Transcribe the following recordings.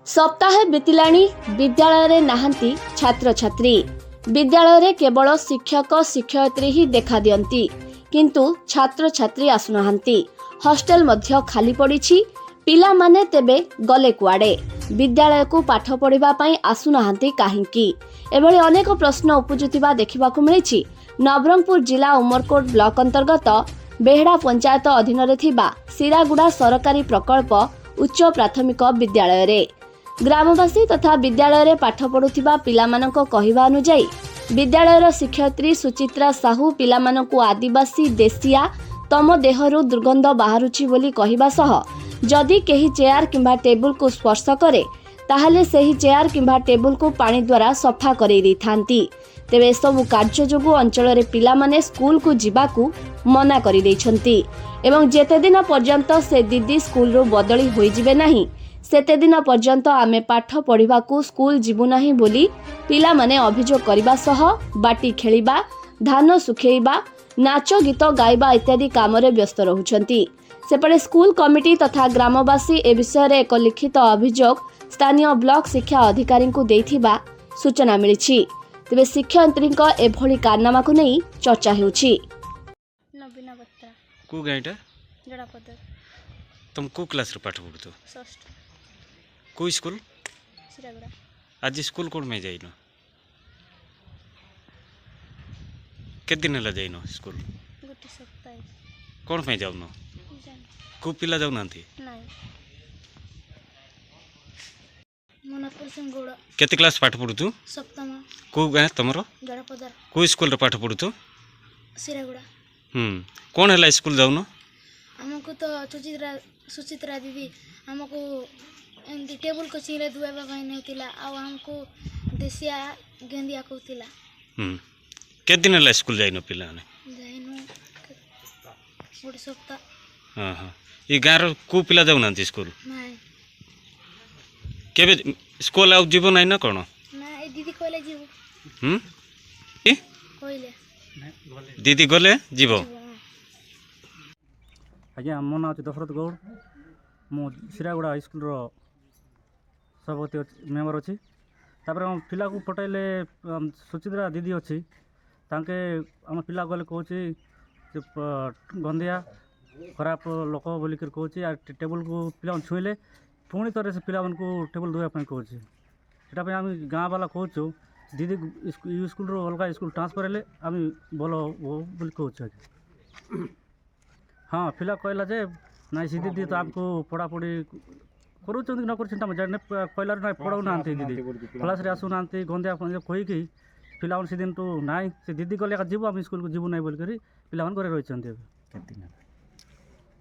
सप्ताहे बीतिलाणी विद्यालय रे नाहंती छात्र छात्री। विद्यालय रे केवल शिक्षक शिक्षयित्री ही देखा दियंती, किंतु छात्र छात्री आसुनाहांती। हॉस्टेल मध्य खाली पड़िछि। पिला माने तेबे गले कुआडे? विद्यालय को पाठ पढ़िबा पई आसुनाहांती काहिंकी? एभଳି अनेक प्रश्न उपजुतिबा देखिबाकु मिलिछि नवरंगपुर जिला उमरकोट ब्लॉक अंतर्गत बेहड़ा पंचायत अधीन रे थिबा सिरागुड़ा सरकारी प्रकल्प उच्च प्राथमिक विद्यालय रे। ग्रामवासी तथा विद्यालय रे पाठ पढ़ुथिबा पिलामानक कहिबा अनुसार विद्यालयर शिक्षयित्री सुचित्रा साहू पिलामानकु आदिवासी देसिया तम देहरु दुर्गंध बाहरुछि बोली कहिबा सह जदि केही चेयर किंबा टेबुल को स्पर्श करे ताहले सेही चेयर किंबा टेबुल को पानी द्वारा सफा करई दैथांती। तेबे सबु कार्य जोगु अंचल रे पिलामाने स्कूल को जिबाकू मना करि दैछंती एवं जेते दिन पर्यंत से दीदी स्कूल रो बदली होई जिबे नाही सेते दिन पर्यंत आमे पाठ पढ़िबाकू स्कूल जिबु नाही बोली पिलामाने अभियोग करिबा सह बाटी खेलिबा, धान सुखेइबा, नाच गीत गाइबा इत्यादि काम रे व्यस्त रहुछंती। सेपटे स्कूल कमिटी तथा ग्रामवासी ए विषय रे एक लिखित अभियोग स्थानीय ब्लॉक शिक्षा अधिकारी को देथिबा सूचना मिलिछि। तेबे शिक्षयित्री एभली कारनामा को नहीं चर्चा हेउछि। नबीना बत्रा को गाइटा जड़ापदर तुम को क्लास रे पाठ पढ़तो? षष्ठ को स्कूल? सिरागुड़ा। आज स्कूल कोन में जाइनो? के दिन ला जाइनो स्कूल? गोटे सप्ताह कोन में जाउनो? को पिला जाउ नांती? नहीं मनपुर सिंह गोड़ा। केते क्लास पाठ पढ़ुतु? सप्तम। को गाय तमरो? जड़ापदर। को स्कूल रे पाठ पढ़ुतु? सिरागुड़ा। कोन हला स्कूल जाउनो? हमको तो सुचित्रा दीदी हमको एमती टेबुल को चिले दुआबा भाई नहीं थिला आ हमको देसिया गेंदिया को थिला। के दिन हला स्कूल जाइनो पिला ने? जाइनो गोटे सप्ताह। हां हां ई गार को पिला जाउ नांती स्कूल? नहीं केबे स्कूल आउ जीवो नाही ना कोन? ना ए दीदी कहले जीवो। ए कहले दीदी गले जीवो। आज्ञा मो ना दशरथ गौड़ मु सिरागुड़ा स्कूल सभापति मेम्बर अच्छी तापर पिला को पटेले सुचित्रा दीदी अच्छी तांके आम पिला गले कहूँ गंधिया खराब लोक बोलिक कहूँ टेबुल को पिला छुईले पुणी थे से पिला टेबुल धोवाई कहूँ से आम गाँ वाला कहूँ दीदी स्कूल अलग स्कूल ट्रांसफर हेले आम भल बोली कहूँ। हाँ पिला कहला जे नाई सी दीदी तो आपको पढ़ापढ़ी करूँ न कर जाने कहला ना पढ़ाऊ ना दीदी क्लास रे आसू ना गंदिया कहीकि पिला से दिन तो नाई से दीदी गले जीव आम स्कूल को जीवु ना बोल कर पिला घरे रही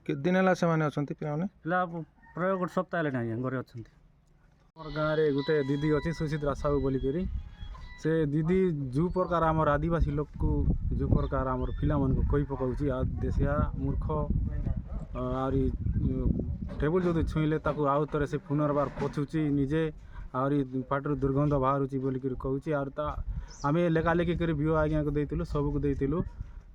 दिन पिला प्राय गोटे सप्ताह है घरे अच्छा। गाँव में गोटे दीदी अच्छी सुचित्रा साहू बोलिक से दीदी जो प्रकार आम आदिवासी लोक को जो प्रकार आम पिला मन को कही पकाउची देशिया मूर्ख आरी टेबुल जो छुईले ताकू आउ थे से पुनर्बार पछुची निजे आरी पाटर दुर्गंध बाहरुची बोलिक कहूँ आम लेखालेखी कर बीओ आज्ञा को देलु सब को देलु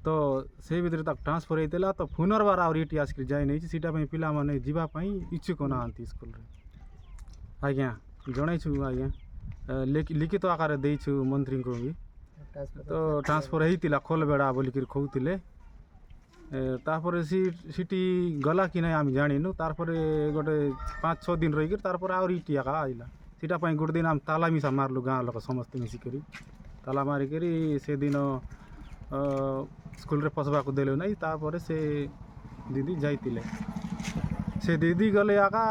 तो से भितर ट्रांसफर होता तो पुनर्बार आठ आसिक जाए नहीं सीटापी पिला माने जीवाई इच्छुक ना स्कूल आज्ञा जनईछु आज्ञा लिखित आकार देछु मंत्री को भी तो ट्रांसफर होता खोलबेड़ा बोलिक कहते तापर सीटी गला कि नहीं आम जाणीनु तारपर गोटे 5-6 दिन रही आठ आका आइला सीटापी गोटे दिन आम ताला मिसा मारलु गाँव लोक समस्ते मिसिक ताला मारिक से दिन स्कूल रे पसबा को देलु नहीं तापर से दीदी जाइतिले से दीदी गले आका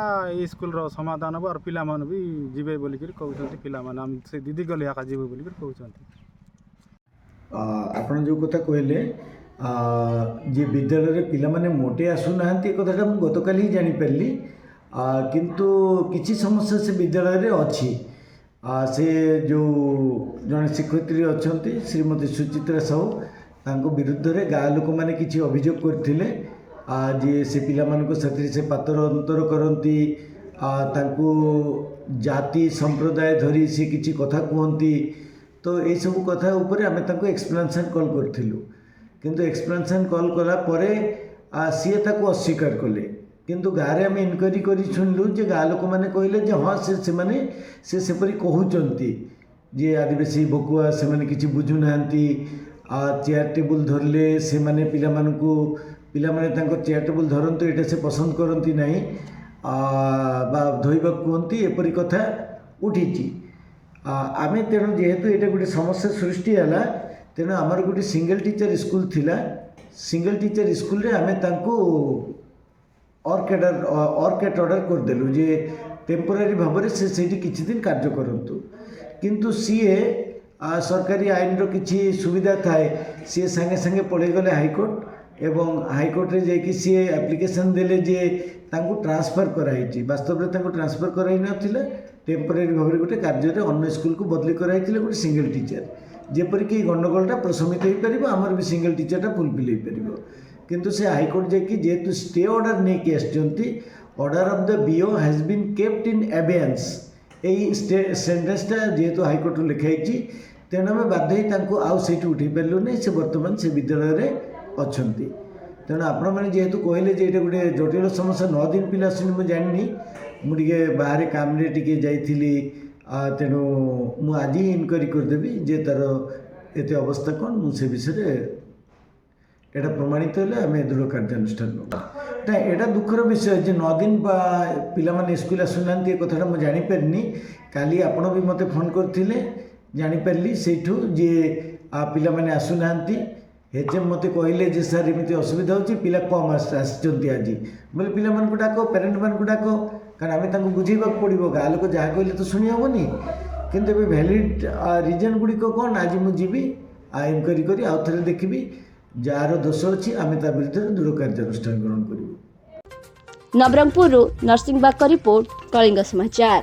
स्कूल रो समाधान हो और पिला मन भी जीवे बोलिक कहउछंती पिला मन आम से दीदी गले आका जीवे बोलिक कहउछंती। आपण जो कथा कहले जे विद्यालय रे पिला माने मोटे आसु नाहंती कथाटा मु गतकाली ही जानि परली किंतु किछि समस्या से विद्यालय रे अछि से जो जन शिक्षयित्री अछंती श्रीमती सुचित्रा साहू तांको विरुद्ध रे गाँ लोक माने किछि अभियोग करथिले जे से पिला मानको साथी से पातर अंतर करती तांको जाति संप्रदाय धरी से किछि कथा कहती तो ये सब कथा ऊपर आमे तांको एक्सप्लेनेशन कॉल करथिलु किंतु एक्सप्लेनेशन कॉल कला परे सी ताको अस्वीकार कले କିନ୍ତୁ ଗାଁରେ ଆମେ ଇନକ୍ୱାରି କରି ଶୁଣିଲୁ ଯେ ଗାଁ ଲୋକମାନେ କହିଲେ ଯେ ହଁ ସେମାନେ ସେପରି କହୁଛନ୍ତି ଯେ ଆଦିବାସୀ ବକୁଆ ସେମାନେ କିଛି ବୁଝୁନାହାନ୍ତି। ଚେୟାର ଟେବୁଲ୍ ଧରିଲେ ସେମାନେ ପିଲାମାନେ ତାଙ୍କ ଚେୟାର ଟେବୁଲ୍ ଧରନ୍ତୁ ଏଇଟା ସେ ପସନ୍ଦ କରନ୍ତି ନାହିଁ ବା ଧୋଇବାକୁ କୁହନ୍ତି, ଏପରି କଥା ଉଠିଛି। ଆମେ ତେଣୁ ଯେହେତୁ ଏଇଟା ଗୋଟେ ସମସ୍ୟା ସୃଷ୍ଟି ହେଲା, ତେଣୁ ଆମର ଗୋଟେ ସିଙ୍ଗଲ୍ ଟିଚର୍ ସ୍କୁଲ୍ ଥିଲା। ସିଙ୍ଗଲ୍ ଟିଚର୍ ସ୍କୁଲରେ ଆମେ ତାଙ୍କୁ ଅର୍କେଟ୍ ଅର୍ଡ଼ର କରିଦେଲୁ ଯେ ଟେମ୍ପୋରାରୀ ଭାବରେ ସେ ସେଇଠି କିଛି ଦିନ କାର୍ଯ୍ୟ କରନ୍ତୁ। କିନ୍ତୁ ସିଏ ସରକାରୀ ଆଇନର କିଛି ସୁବିଧା ଥାଏ, ସିଏ ସାଙ୍ଗେ ସାଙ୍ଗେ ପଳେଇଗଲେ ହାଇକୋର୍ଟ ଏବଂ ହାଇକୋର୍ଟରେ ଯାଇକି ସିଏ ଆପ୍ଲିକେସନ୍ ଦେଲେ ଯେ ତାଙ୍କୁ ଟ୍ରାନ୍ସଫର୍ କରାହେଇଛି। ବାସ୍ତବରେ ତାଙ୍କୁ ଟ୍ରାନ୍ସଫର୍ କରାହେଇନଥିଲା, ଟେମ୍ପୋରାରୀ ଭାବରେ ଗୋଟେ କାର୍ଯ୍ୟରେ ଅନ୍ୟ ସ୍କୁଲକୁ ବଦଳି କରାଯାଇଥିଲା ଗୋଟେ ସିଙ୍ଗଲ୍ ଟିଚର୍, ଯେପରିକି ଗଣ୍ଡଗୋଳଟା ପ୍ରଶମିତ ହୋଇପାରିବ, ଆମର ବି ସିଙ୍ଗଲ୍ ଟିଚର୍ଟା ଫୁଲଫିଲ୍ ହୋଇପାରିବ। କିନ୍ତୁ ସେ ହାଇକୋର୍ଟ ଯାଇକି ଯେହେତୁ ଷ୍ଟେ ଅର୍ଡ଼ର ନେଇକି ଆସିଛନ୍ତି, order of the BO has been kept in abeyance, ଏଇ ସେଣ୍ଟେନ୍ସଟା ଯେହେତୁ ହାଇକୋର୍ଟରୁ ଲେଖା ହେଇଛି, ତେଣୁ ଆମେ ବାଧ୍ୟ ହୋଇ ତାଙ୍କୁ ଆଉ ସେଇଠି ଉଠାଇ ପାରିଲୁ ନାହିଁ। ସେ ବର୍ତ୍ତମାନ ସେ ବିଦ୍ୟାଳୟରେ ଅଛନ୍ତି। ତେଣୁ ଆପଣମାନେ ଯେହେତୁ କହିଲେ ଯେ ଏଇଟା ଗୋଟେ ଜଟିଳ ସମସ୍ୟା, 9 ଦିନ ପିଲା ଆସୁନି, ମୁଁ ଜାଣିନି, ମୁଁ ଟିକେ ବାହାରେ କାମରେ ଟିକେ ଯାଇଥିଲି, ତେଣୁ ମୁଁ ଆଜି ହିଁ ଇନକ୍ୱାରି କରିଦେବି ଯେ ତା'ର ଏତେ ଅବସ୍ଥା କ'ଣ। ମୁଁ ସେ ବିଷୟରେ এটা প্রমাণিত হলে আমি দৃঢ় କାର୍ଯ୍ୟାନୁଷ୍ଠାନ ନେବୁ। ନା ଏଇଟା ଦୁଃଖର ବିଷୟ ଯେ 9 ଦିନ ପିଲାମାନେ ସ୍କୁଲ ଆସୁନାହାନ୍ତି, ଏ କଥାଟା ମୁଁ ଜାଣିପାରିନି। କାଲି ଆପଣ ବି ମୋତେ ଫୋନ୍ କରିଥିଲେ, ଜାଣିପାରିଲି ସେଇଠୁ ଯେ ପିଲାମାନେ ଆସୁନାହାନ୍ତି। HM ମୋତେ କହିଲେ ଯେ ସାର୍ ଏମିତି ଅସୁବିଧା ହେଉଛି, ପିଲା କମ୍ ଆସିଛନ୍ତି ଆଜି। ବୋଲେ ପିଲାମାନଙ୍କୁ ଡାକ, ପ୍ୟାରେଣ୍ଟମାନଙ୍କୁ ଡାକ, କାରଣ ଆମେ ତାଙ୍କୁ ବୁଝେଇବାକୁ ପଡ଼ିବ। ଗାଁ ଲୋକ ଯାହା କହିଲେ ତ ଶୁଣି ହେବନି। କିନ୍ତୁ ଏବେ ଭ୍ୟାଲିଡ୍ ରିଜନ୍ ଗୁଡ଼ିକ କ'ଣ, ଆଜି ମୁଁ ଯିବି ଇନକ୍ୱାରି କରି ଆଉ ଥରେ ଦେଖିବି, ଯାହାର ଦୋଷ ଅଛି ଆମେ ତା ବିରୁଦ୍ଧରେ ଦୃଢ଼ କାର୍ଯ୍ୟାନୁଷ୍ଠାନ ଗ୍ରହଣ କରିବୁ। ନବରଙ୍ଗପୁରରୁ ନରସିଂହ ବାଗ ରିପୋର୍ଟ, କଳିଙ୍ଗ ସମାଚାର।